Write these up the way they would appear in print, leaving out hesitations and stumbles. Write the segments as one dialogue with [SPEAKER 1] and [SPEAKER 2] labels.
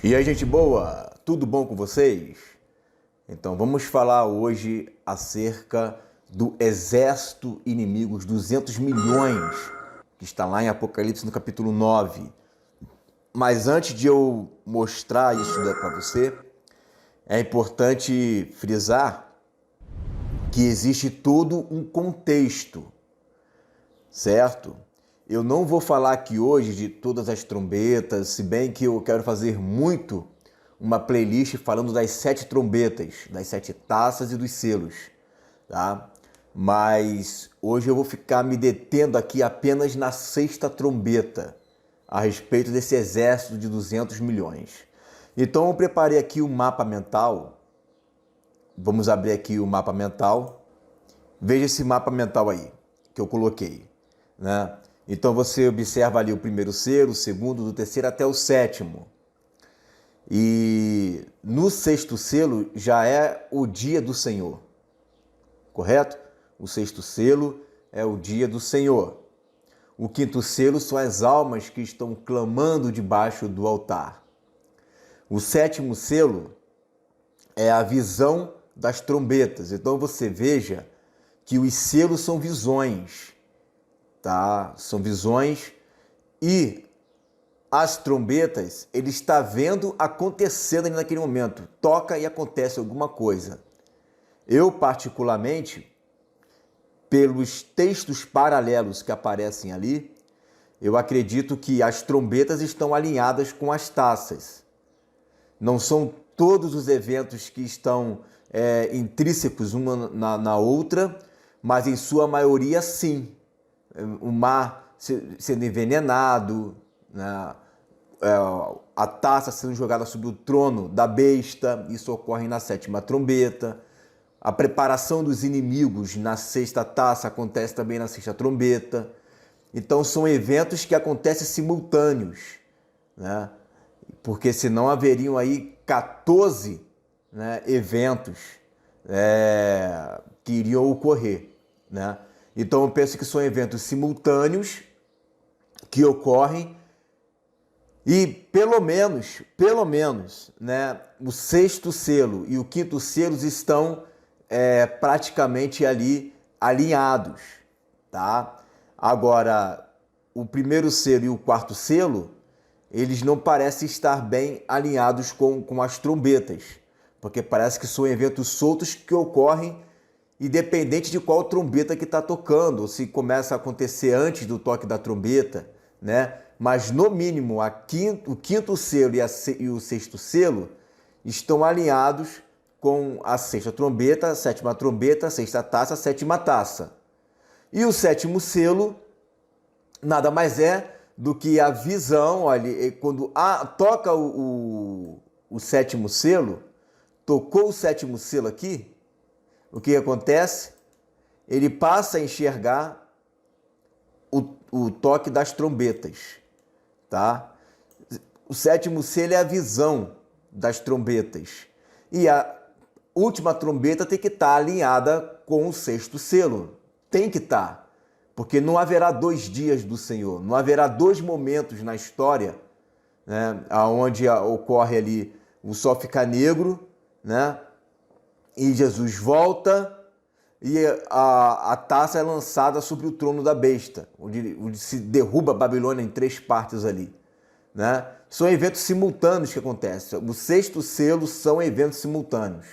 [SPEAKER 1] E aí, gente boa, tudo bom com vocês? Então vamos falar hoje acerca do exército inimigo, os 200 milhões, que está lá em Apocalipse no capítulo 9. Mas antes de eu mostrar isso para você, é importante frisar que existe todo um contexto, certo? Eu não vou falar aqui hoje de todas as trombetas, se bem que eu quero fazer muito uma playlist falando das 7 trombetas, das 7 taças e dos selos, tá? Mas hoje eu vou ficar me detendo aqui apenas na 6ª trombeta, a respeito desse exército de 200 milhões. Então eu preparei aqui o mapa mental. Vamos abrir aqui o mapa mental. Veja esse mapa mental aí, que eu coloquei, né? Então você observa ali o primeiro selo, o segundo, do terceiro até o 7º. E no 6º selo já é o dia do Senhor, correto? O 6º selo é o dia do Senhor. O 5º selo são as almas que estão clamando debaixo do altar. O 7º selo é a visão das trombetas. Então você veja que os selos são visões, tá? São visões e as trombetas, ele está vendo acontecendo ali naquele momento. Toca e acontece alguma coisa. Eu, particularmente, pelos textos paralelos que aparecem ali, eu acredito que as trombetas estão alinhadas com as taças. Não são todos os eventos que estão intrínsecos uma na outra, mas em sua maioria sim. O mar sendo envenenado, né? A taça sendo jogada sobre o trono da besta, isso ocorre na 7ª trombeta. A preparação dos inimigos na 6ª taça acontece também na 6ª trombeta. Então são eventos que acontecem simultâneos, né? Porque senão haveriam aí 14, né, eventos que iriam ocorrer, né? Então eu penso que são eventos simultâneos que ocorrem e pelo menos, né, o 6º selo e o 5º selo estão praticamente ali alinhados, tá? Agora, o 1º selo e o 4º selo, eles não parecem estar bem alinhados com as trombetas, porque parece que são eventos soltos que ocorrem independente de qual trombeta que está tocando, ou se começa a acontecer antes do toque da trombeta, né? Mas no mínimo o 5º selo e o 6º selo estão alinhados com a 6ª trombeta, a 7ª trombeta, a 6ª taça, a 7ª taça. E o 7º selo nada mais é do que a visão, olha, quando toca o 7º selo, tocou o 7º selo aqui, o que acontece? Ele passa a enxergar o toque das trombetas, tá? O 7º selo é a visão das trombetas. E a última trombeta tem que estar alinhada com o 6º selo. Tem que estar. Porque não haverá 2 dias do Senhor. Não haverá 2 momentos na história, né, onde ocorre ali o sol ficar negro, né? E Jesus volta e a taça é lançada sobre o trono da besta, onde se derruba a Babilônia em 3 partes ali, né? São eventos simultâneos que acontecem. O 6º selo são eventos simultâneos,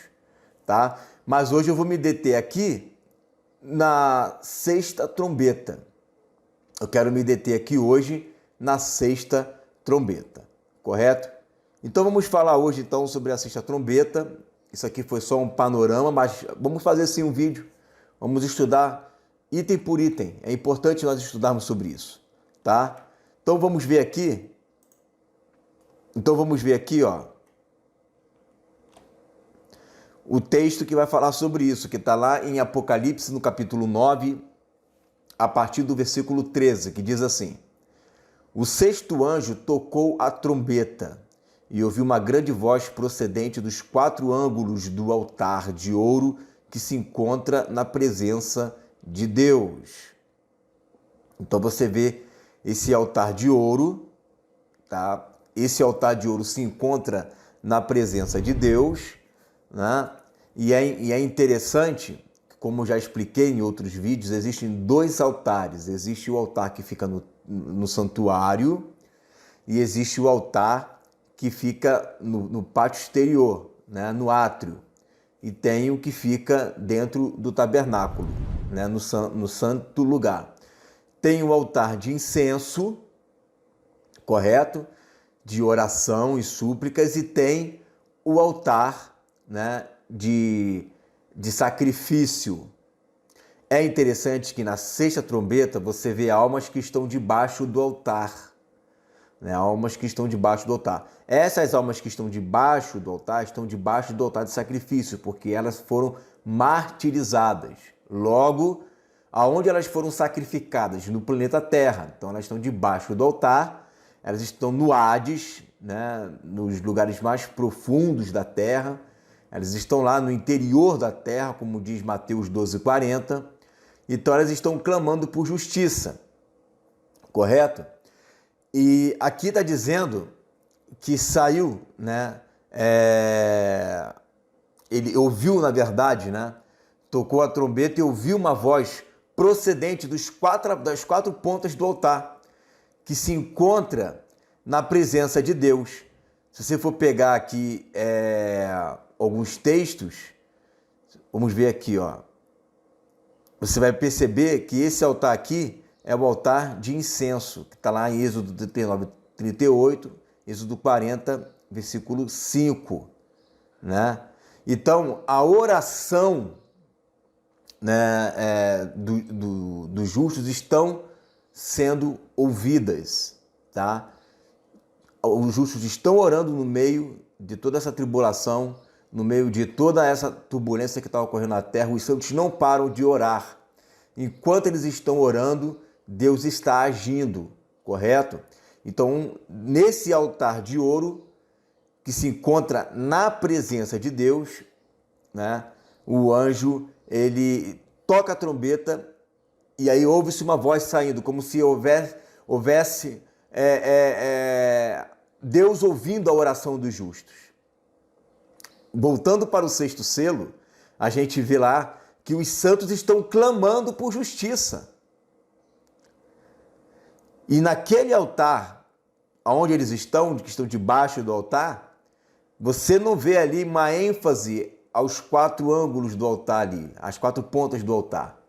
[SPEAKER 1] tá? Mas hoje eu vou me deter aqui na 6ª trombeta. Eu quero me deter aqui hoje na 6ª trombeta, correto? Então vamos falar hoje então sobre a 6ª trombeta. Isso aqui foi só um panorama, mas vamos fazer sim um vídeo. Vamos estudar item por item. É importante nós estudarmos sobre isso, tá? Então vamos ver aqui. Ó, o texto que vai falar sobre isso, que está lá em Apocalipse, no capítulo 9, a partir do versículo 13, que diz assim: O 6º anjo tocou a trombeta, e ouvi uma grande voz procedente dos 4 ângulos do altar de ouro que se encontra na presença de Deus. Então você vê esse altar de ouro, tá? esse altar de ouro se encontra na presença de Deus, né? E é interessante, como eu já expliquei em outros vídeos, existem dois altares. Existe o altar que fica no santuário e existe o altar que fica no pátio exterior, né? No átrio. E tem o que fica dentro do tabernáculo, né? No santo lugar. Tem o altar de incenso, correto? De oração e súplicas, e tem o altar, né? de sacrifício. É interessante que na sexta trombeta você vê almas que estão debaixo do altar, né? Almas que estão debaixo do altar. Essas almas que estão debaixo do altar de sacrifício, porque elas foram martirizadas. Logo, aonde elas foram sacrificadas? No planeta Terra. Então elas estão debaixo do altar, elas estão no Hades, né? Nos lugares mais profundos da Terra. Elas estão lá no interior da terra, como diz Mateus 12:40. Então elas estão clamando por justiça, correto? E aqui está dizendo que saiu, né? Ele ouviu, na verdade, né? Tocou a trombeta e ouviu uma voz procedente das quatro pontas do altar, que se encontra na presença de Deus. Se você for pegar aqui alguns textos, vamos ver aqui, ó. Você vai perceber que esse altar aqui é o altar de incenso, que está lá em Êxodo 39:38, Êxodo 40, versículo 5, né? Então, a oração, né, dos justos estão sendo ouvidas, tá? Os justos estão orando no meio de toda essa tribulação, no meio de toda essa turbulência que está ocorrendo na terra. Os santos não param de orar. Enquanto eles estão orando, Deus está agindo, correto? Então, nesse altar de ouro, que se encontra na presença de Deus, né, o anjo, ele toca a trombeta e aí ouve-se uma voz saindo, como se houvesse Deus ouvindo a oração dos justos. Voltando para o sexto selo, a gente vê lá que os santos estão clamando por justiça. E naquele altar, onde eles estão, que estão debaixo do altar, você não vê ali uma ênfase aos quatro ângulos do altar ali, às quatro pontas do altar.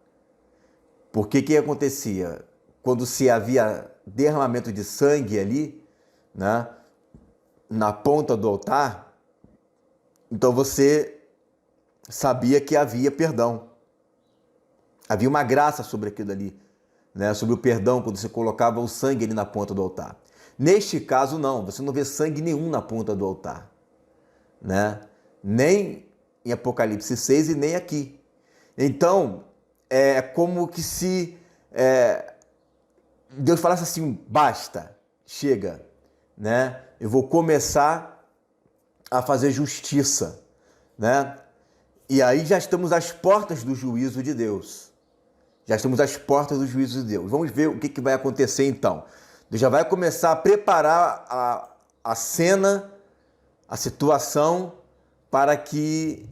[SPEAKER 1] Porque o que acontecia? Quando se havia derramamento de sangue ali, né, na ponta do altar, então você sabia que havia perdão. Havia uma graça sobre aquilo ali, né? Sobre o perdão, quando você colocava o sangue ali na ponta do altar. Neste caso, não. Você não vê sangue nenhum na ponta do altar, né? Nem em Apocalipse 6 e nem aqui. Então, é como que se Deus falasse assim, basta, chega, né? Eu vou começar a fazer justiça, né? E aí já estamos às portas do juízo de Deus. Já estamos às portas do juízo de Deus. Vamos ver o que vai acontecer então. Deus já vai começar a preparar a cena, a situação, para que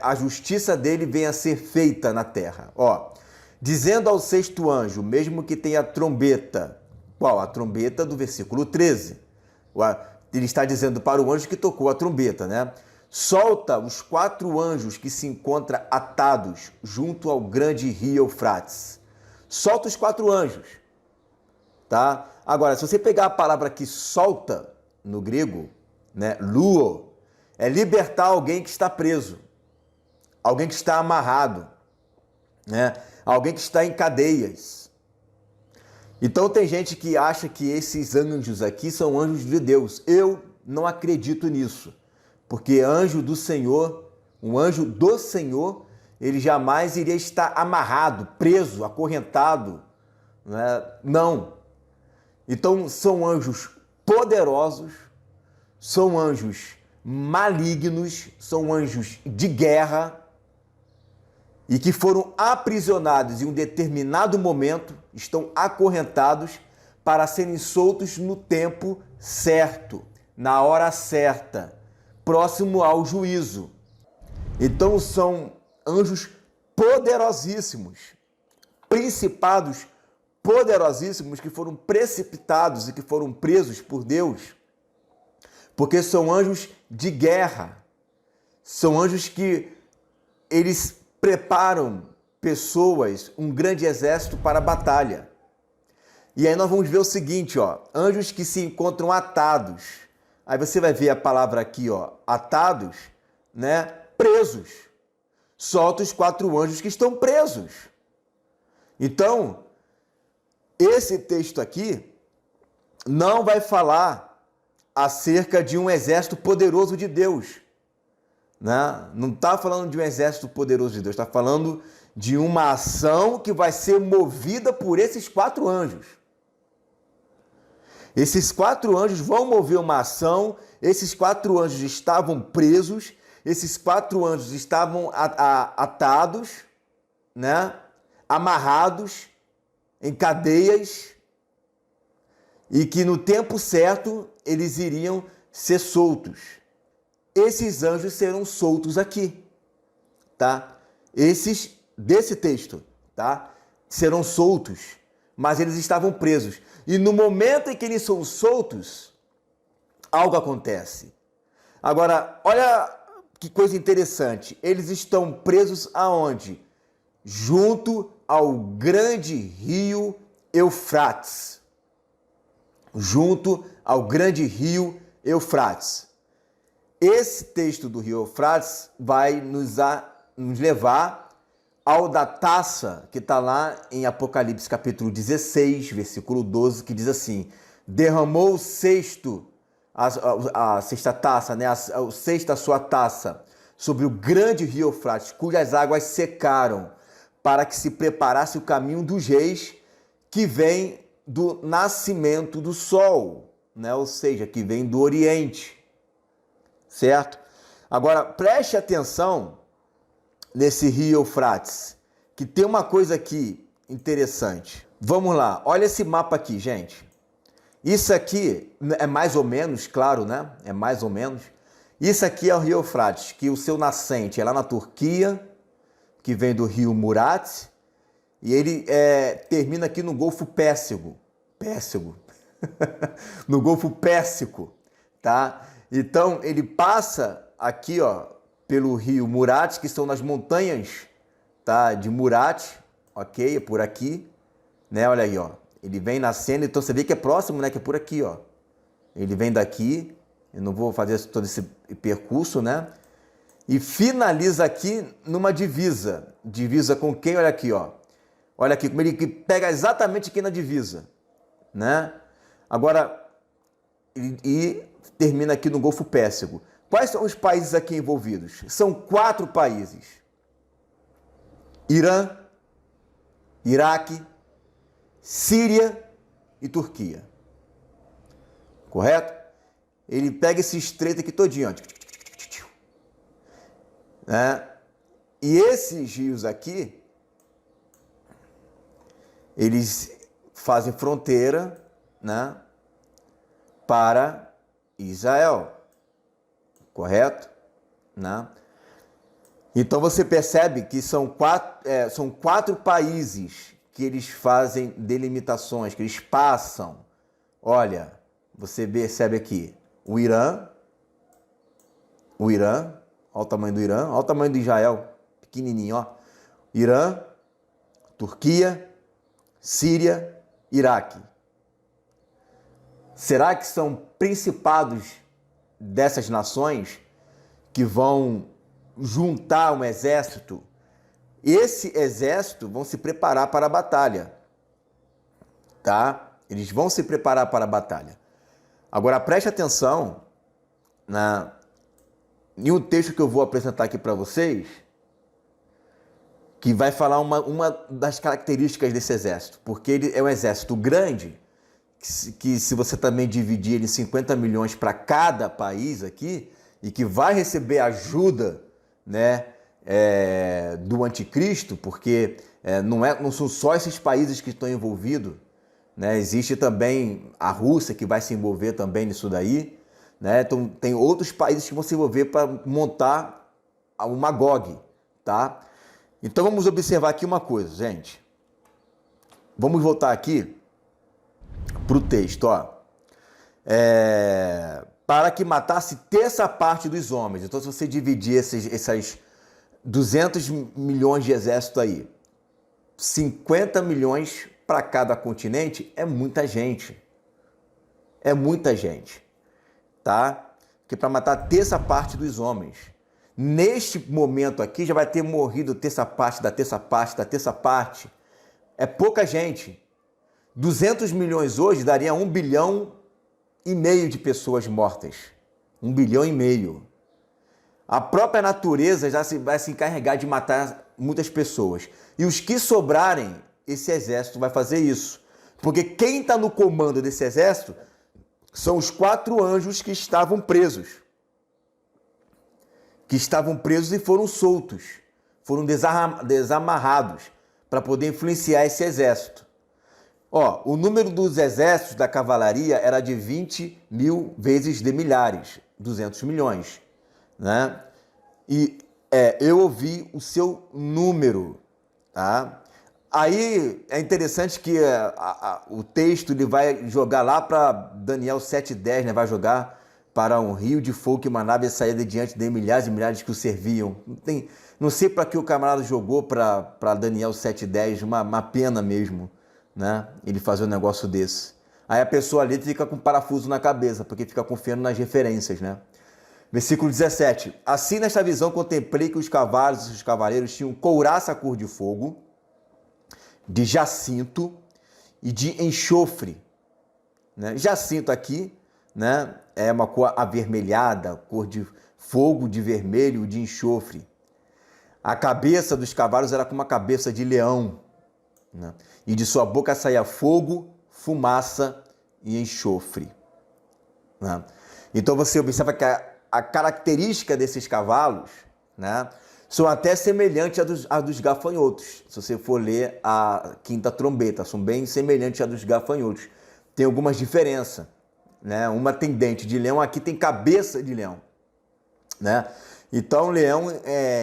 [SPEAKER 1] a justiça dele venha a ser feita na terra. Ó, dizendo ao sexto anjo, mesmo que tenha a trombeta, qual? A trombeta do versículo 13. Ele está dizendo para o anjo que tocou a trombeta, né? Solta os quatro anjos que se encontram atados junto ao grande rio Eufrates. Solta os quatro anjos, tá? Agora, se você pegar a palavra que solta no grego, né, luo, é libertar alguém que está preso, alguém que está amarrado, né? Alguém que está em cadeias. Então tem gente que acha que esses anjos aqui são anjos de Deus. Eu não acredito nisso, porque anjo do Senhor, um anjo do Senhor, ele jamais iria estar amarrado, preso, acorrentado, né? Não. Então são anjos poderosos, são anjos malignos, são anjos de guerra e que foram aprisionados em um determinado momento, estão acorrentados para serem soltos no tempo certo, na hora certa, próximo ao juízo. Então são anjos poderosíssimos, principados poderosíssimos que foram precipitados e que foram presos por Deus, porque são anjos de guerra, são anjos que eles preparam pessoas, um grande exército para a batalha. E aí nós vamos ver o seguinte, ó, anjos que se encontram atados. Aí você vai ver a palavra aqui, ó, atados, né, presos. Solta os 4 anjos que estão presos. Então, esse texto aqui não vai falar acerca de um exército poderoso de Deus, né? Não está falando de um exército poderoso de Deus, está falando de uma ação que vai ser movida por esses 4 anjos. Esses 4 anjos vão mover uma ação, esses 4 anjos estavam presos, esses 4 anjos estavam atados, né? Amarrados em cadeias, e que no tempo certo eles iriam ser soltos. Esses anjos serão soltos aqui, tá? Esses desse texto, tá? Serão soltos, mas eles estavam presos. E no momento em que eles são soltos, algo acontece. Agora, olha que coisa interessante. Eles estão presos aonde? Junto ao grande rio Eufrates. Junto ao grande rio Eufrates. Esse texto do rio Eufrates vai nos levar ao da taça, que está lá em Apocalipse capítulo 16, versículo 12, que diz assim: derramou a sexta taça, né, a sexta sua taça, sobre o grande rio Eufrates, cujas águas secaram, para que se preparasse o caminho dos reis, que vem do nascimento do sol, né? Ou seja, que vem do Oriente, certo? Agora, preste atenção nesse rio Eufrates, que tem uma coisa aqui interessante. Vamos lá, olha esse mapa aqui, gente. Isso aqui é mais ou menos, claro, né? É mais ou menos. Isso aqui é o rio Eufrates, que o seu nascente é lá na Turquia, que vem do rio Murat, e ele termina aqui no Golfo Pérsico. No Golfo Pérsico, tá? Então, ele passa aqui, ó, pelo rio Murat, que são nas montanhas, tá, de Murat, ok? É por aqui, né? Olha aí, ó. Ele vem nascendo, então você vê que é próximo, né? Que é por aqui, ó. Ele vem daqui, eu não vou fazer todo esse percurso, né? E finaliza aqui numa divisa. Divisa com quem? Olha aqui, ó. Olha aqui, como ele pega exatamente aqui na divisa, né? Agora, e termina aqui no Golfo Pérsico. Quais são os países aqui envolvidos? São 4 países: Irã, Iraque, Síria e Turquia. Correto? Ele pega esse estreito aqui todinho, ó, né? E esses rios aqui, eles fazem fronteira, né, para Israel. Correto? Né? Então você percebe que são 4 países que eles fazem delimitações, que eles passam. Olha, você percebe aqui o Irã, olha o tamanho do Irã, olha o tamanho do Israel, pequenininho, ó. Irã, Turquia, Síria, Iraque. Será que são principados dessas nações que vão juntar um exército? Esse exército vão se preparar para a batalha, tá? Eles vão se preparar para a batalha. Agora preste atenção em um texto que eu vou apresentar aqui para vocês, que vai falar uma das características desse exército, porque ele é um exército grande, que se você também dividir ele em 50 milhões para cada país aqui, e que vai receber ajuda, né, do anticristo, porque não são só esses países que estão envolvidos, né? Existe também a Rússia que vai se envolver também nisso daí, né? Então tem outros países que vão se envolver para montar o Magog, tá? Então vamos observar aqui uma coisa, gente. Vamos voltar aqui para o texto, ó. Para que matasse terça parte dos homens. Então, se você dividir essas 200 milhões de exército aí, 50 milhões para cada continente, é muita gente. É muita gente, tá? Porque para matar terça parte dos homens. Neste momento aqui, já vai ter morrido terça parte da terça parte da terça parte. É pouca gente. 200 milhões hoje daria 1,5 bilhão de pessoas mortas. 1,5 bilhão. A própria natureza já vai se encarregar de matar muitas pessoas. E os que sobrarem, esse exército vai fazer isso. Porque quem está no comando desse exército são os 4 anjos que estavam presos. Que estavam presos e foram soltos. Foram desamarrados para poder influenciar esse exército. Ó, o número dos exércitos da cavalaria era de 20 mil vezes de milhares, 200 milhões, né? E eu ouvi o seu número, tá? Aí é interessante que o texto ele vai jogar lá para Daniel 7,10, né? Vai jogar para um rio de fogo que manava e saía de diante de milhares e milhares que o serviam. Não sei para que o camarada jogou para Daniel 7,10, uma pena mesmo, né? Ele fazer um negócio desse. Aí a pessoa ali fica com parafuso na cabeça, porque fica confiando nas referências, né? Versículo 17. Assim, nesta visão, contemplei que os cavalos e os cavaleiros tinham couraça cor de fogo, de jacinto e de enxofre, né? Jacinto aqui, né, é uma cor avermelhada, cor de fogo, de vermelho, de enxofre. A cabeça dos cavalos era como uma cabeça de leão, né? E de sua boca saía fogo, fumaça e enxofre, né? Então você observa que a característica desses cavalos, né, são até semelhantes à dos gafanhotos. Se você for ler a quinta trombeta, são bem semelhantes à dos gafanhotos. Tem algumas diferenças, né? Uma tem dente de leão, aqui tem cabeça de leão, né? Então, o leão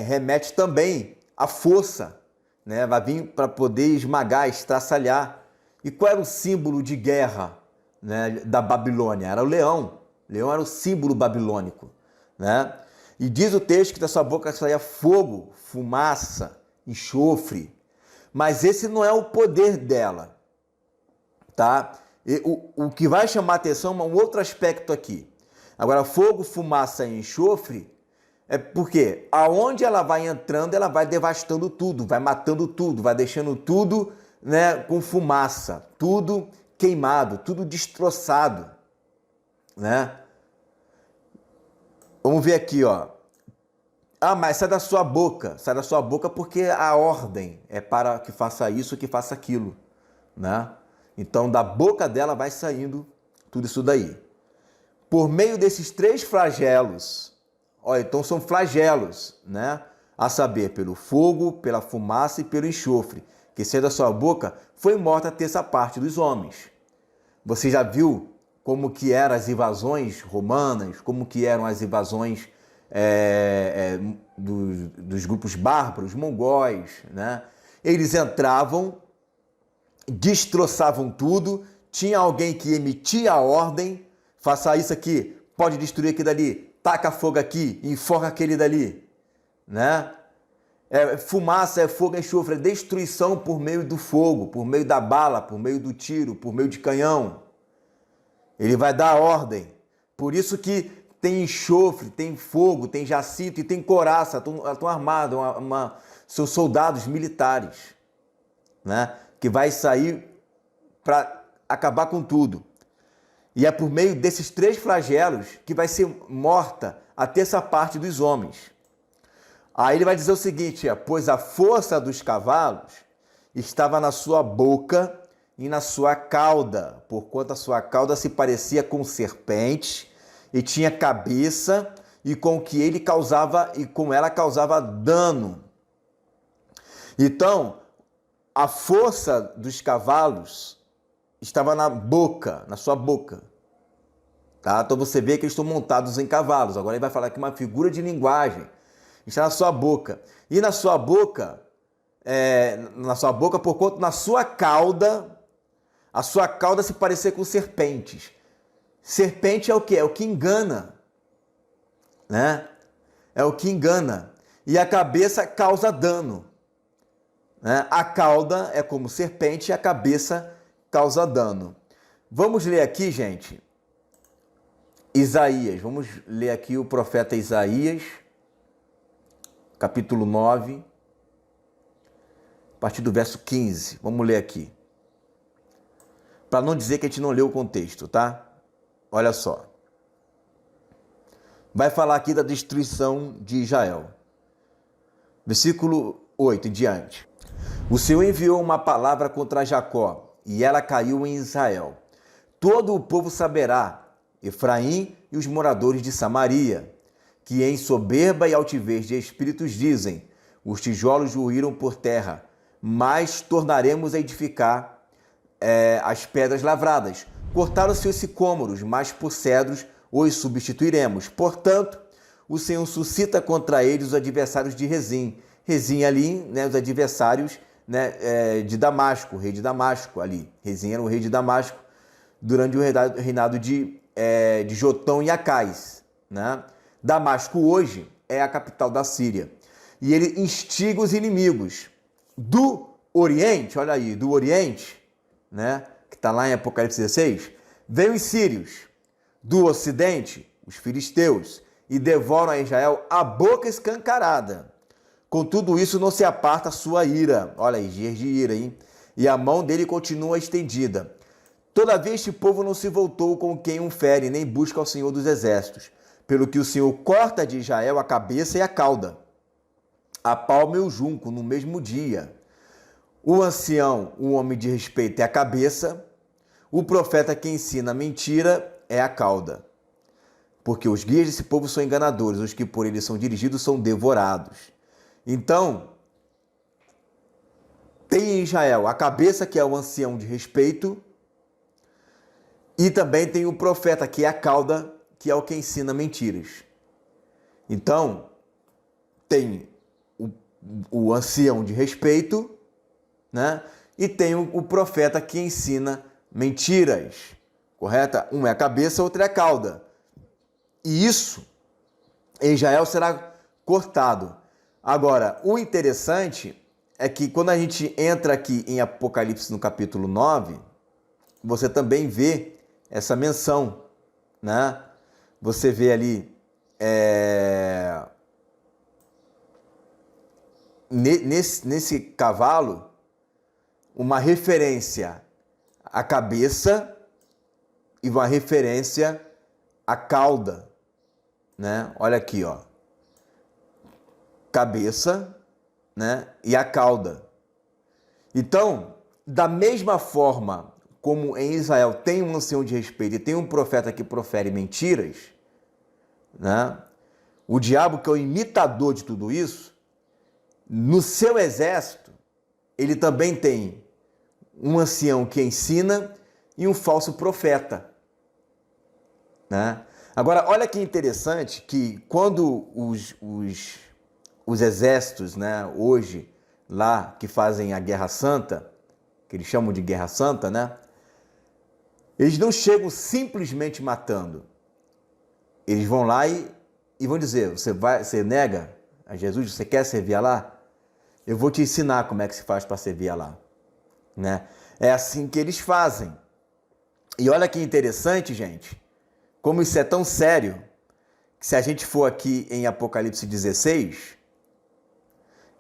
[SPEAKER 1] remete também à força, né? Vai vir para poder esmagar, estraçalhar. E qual era o símbolo de guerra, né, da Babilônia? Era o leão. O leão era o símbolo babilônico, né? E diz o texto que da sua boca saía fogo, fumaça, enxofre. Mas esse não é o poder dela, tá? E o que vai chamar a atenção é um outro aspecto aqui. Agora, fogo, fumaça e enxofre é porque aonde ela vai entrando, ela vai devastando tudo, vai matando tudo, vai deixando tudo, né, com fumaça, tudo queimado, tudo destroçado, né? Vamos ver aqui, ó. Ah, mas sai da sua boca porque a ordem é para que faça isso, que faça aquilo, né? Então, da boca dela vai saindo tudo isso daí. Por meio desses 3 flagelos, olha, então são flagelos, né? A saber, pelo fogo, pela fumaça e pelo enxofre, que saiu da sua boca, foi morta a terça parte dos homens. Você já viu como que eram as invasões romanas, como que eram as invasões dos grupos bárbaros, mongóis, né? Eles entravam, destroçavam tudo, tinha alguém que emitia a ordem, faça isso aqui, pode destruir aquele dali, taca fogo aqui, enforca aquele dali, né? Fumaça, fogo, enxofre, destruição por meio do fogo, por meio da bala, por meio do tiro, por meio de canhão. Ele vai dar a ordem. Por isso que tem enxofre, tem fogo, tem jacinto e tem couraça, estão armados, são soldados militares, né? Que vai sair para acabar com tudo. E é por meio desses 3 flagelos que vai ser morta a terça parte dos homens. Aí ele vai dizer o seguinte, pois a força dos cavalos estava na sua boca e na sua cauda, porquanto a sua cauda se parecia com serpente e tinha cabeça e com ela causava dano. Então, a força dos cavalos estava na boca, na sua boca. Tá? Então você vê que eles estão montados em cavalos. Agora ele vai falar aqui uma figura de linguagem. Está na sua boca. E na sua boca, por conta na sua cauda, a sua cauda se parecer com serpentes. Serpente é o que? É o que engana. Né? É o que engana. E a cabeça causa dano. Né? A cauda é como serpente e a cabeça causa dano. Vamos ler aqui, gente, Isaías. Vamos ler aqui o profeta Isaías, capítulo 9, a partir do verso 15. Vamos ler aqui. Para não dizer que a gente não leu o contexto, tá? Olha só. Vai falar aqui da destruição de Israel. Versículo 8 em diante. O Senhor enviou uma palavra contra Jacó, e ela caiu em Israel. Todo o povo saberá, Efraim e os moradores de Samaria, que em soberba e altivez de espíritos dizem, os tijolos ruíram por terra, mas tornaremos a edificar as pedras lavradas. Cortaram-se os sicômoros, mas por cedros os substituiremos. Portanto, o Senhor suscita contra eles os adversários de Rezim. Rezim ali, né, os adversários, né, de Damasco, o rei de Damasco ali. Rezim era o rei de Damasco durante o reinado de Jotão e Acais. Né? Damasco hoje é a capital da Síria. E ele instiga os inimigos do Oriente, olha aí, do Oriente, né, que está lá em Apocalipse 16, vem os sírios, do Ocidente, os filisteus, e devoram a Israel a boca escancarada. Com tudo isso não se aparta a sua ira, olha aí, dias de ira, hein? E a mão dele continua estendida. Todavia este povo não se voltou com quem um fere, nem busca ao Senhor dos exércitos, pelo que o Senhor corta de Israel a cabeça e a cauda, a palma e o junco no mesmo dia. O ancião, o homem de respeito, é a cabeça, o profeta que ensina mentira é a cauda. Porque os guias desse povo são enganadores, os que por eles são dirigidos são devorados. Então, tem em Israel a cabeça, que é o ancião de respeito, e também tem o profeta, que é a cauda, que é o que ensina mentiras. Então, tem o ancião de respeito, né? E tem o profeta que ensina mentiras, correta? Um é a cabeça, outro é a cauda. E isso em Israel será cortado. Agora, o interessante é que quando a gente entra aqui em Apocalipse no capítulo 9, você também vê essa menção, né? Você vê ali nesse cavalo uma referência à cabeça e uma referência à cauda, né? Olha aqui, ó. Cabeça, né? E a cauda. Então, da mesma forma como em Israel tem um ancião de respeito e tem um profeta que profere mentiras, né? O diabo, que é o imitador de tudo isso, no seu exército, ele também tem um ancião que ensina e um falso profeta. Né? Agora, olha que interessante que quando os exércitos, né, hoje, lá, que fazem a Guerra Santa, que eles chamam de Guerra Santa, né? Eles não chegam simplesmente matando. Eles vão lá e vão dizer, você nega a Jesus, você quer servir a lá? Eu vou te ensinar como é que se faz para servir a lá. Né? É assim que eles fazem. E olha que interessante, gente, como isso é tão sério, que se a gente for aqui em Apocalipse 16,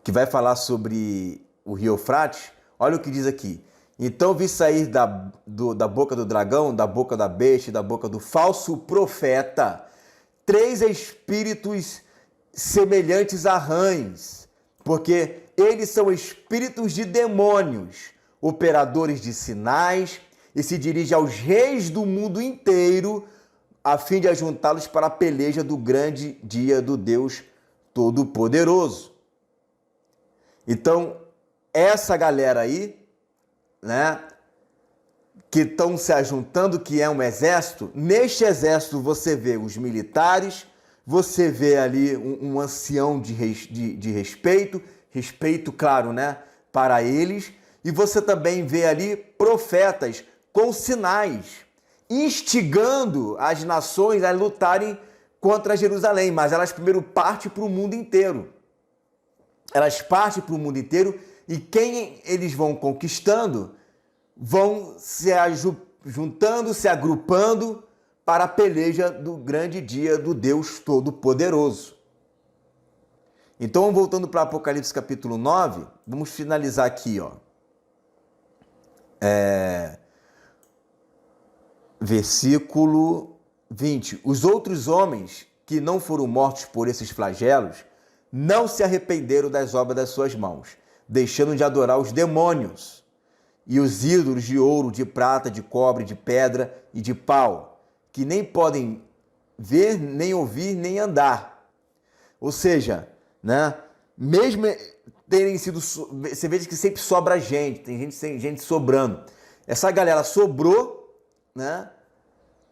[SPEAKER 1] que vai falar sobre o rio Eufrates, olha o que diz aqui. Então vi sair da boca do dragão, da boca da besta e da boca do falso profeta 3 espíritos semelhantes a rãs, porque eles são espíritos de demônios, operadores de sinais, e se dirige aos reis do mundo inteiro, a fim de ajuntá-los para a peleja do grande dia do Deus Todo-Poderoso. Então, essa galera aí, né, que estão se ajuntando, que é um exército. Neste exército você vê os militares, você vê ali um ancião de respeito, claro, né, para eles, e você também vê ali profetas com sinais, instigando as nações a lutarem contra Jerusalém, mas elas primeiro partem para o mundo inteiro. Elas partem para o mundo inteiro e quem eles vão conquistando vão se juntando, se agrupando para a peleja do grande dia do Deus Todo-Poderoso. Então, voltando para Apocalipse capítulo 9, vamos finalizar aqui, ó. Versículo 20. Os outros homens que não foram mortos por esses flagelos não se arrependeram das obras das suas mãos, deixando de adorar os demônios e os ídolos de ouro, de prata, de cobre, de pedra e de pau, que nem podem ver, nem ouvir, nem andar. Ou seja, né, mesmo terem sido... Você vê que sempre sobra gente, tem gente sobrando. Essa galera sobrou, né?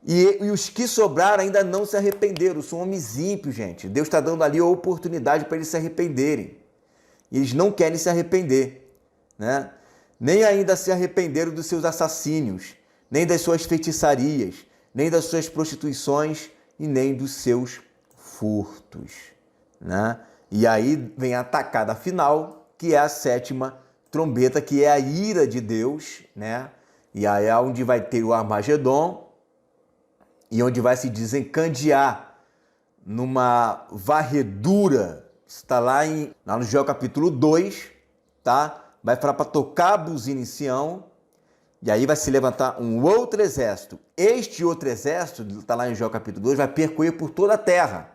[SPEAKER 1] E os que sobraram ainda não se arrependeram. São homens ímpios, gente. Deus está dando ali a oportunidade para eles se arrependerem. E eles não querem se arrepender, né? Nem ainda se arrependeram dos seus assassínios, nem das suas feitiçarias, nem das suas prostituições e nem dos seus furtos, né? E aí vem a atacada final, que é a sétima trombeta, que é a ira de Deus, né? E aí é onde vai ter o Armagedon e onde vai se desencadear numa varredura. Está lá no Joel capítulo 2, tá? Vai falar para tocar a buzina em Sião, e aí vai se levantar um outro exército. Este outro exército, está lá em Joel capítulo 2, vai percorrer por toda a terra.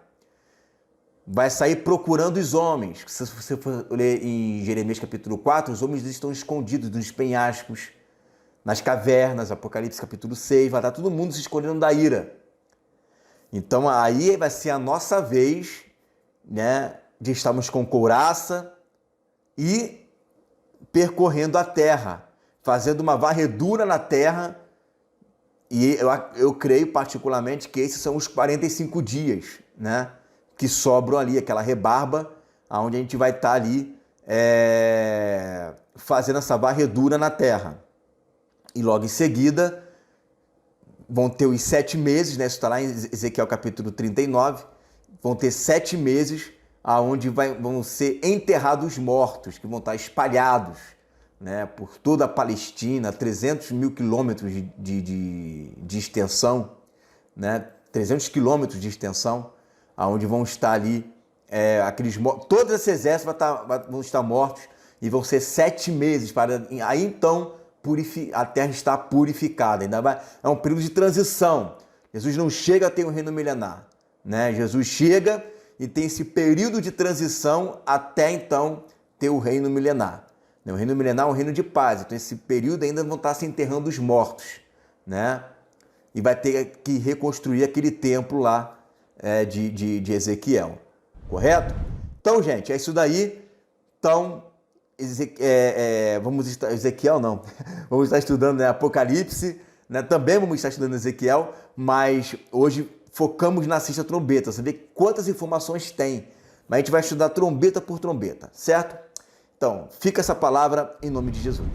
[SPEAKER 1] Vai sair procurando os homens. Se você for ler em Jeremias capítulo 4, os homens estão escondidos nos penhascos, nas cavernas. Apocalipse capítulo 6, vai estar todo mundo se escondendo da ira. Então aí vai ser a nossa vez, né, de estarmos com couraça e percorrendo a terra, fazendo uma varredura na terra. E eu creio particularmente que esses são os 45 dias, né, que sobram ali, aquela rebarba, onde a gente vai estar ali fazendo essa varredura na terra. E logo em seguida vão ter os 7 meses, né? Isso está lá em Ezequiel capítulo 39, vão ter 7 meses onde vão ser enterrados os mortos, que vão estar espalhados, né, por toda a Palestina, 300 mil quilômetros de extensão, né, 300 quilômetros de extensão, onde vão estar ali aqueles mortos. Todos esses exércitos vão estar mortos e vão ser 7 meses para aí então a terra está purificada. É um período de transição. Jesus não chega a ter um reino milenar, né? Jesus chega e tem esse período de transição até então ter o reino milenar. O reino milenar é um reino de paz. Então esse período ainda vão estar se enterrando os mortos, né? E vai ter que reconstruir aquele templo lá de Ezequiel, correto? Então, gente, é isso daí. Então, Ezequiel não, vamos estar estudando, né, Apocalipse, né? Também vamos estar estudando Ezequiel, mas hoje focamos na sexta trombeta, saber quantas informações tem, mas a gente vai estudar trombeta por trombeta, certo? Então, fica essa palavra em nome de Jesus.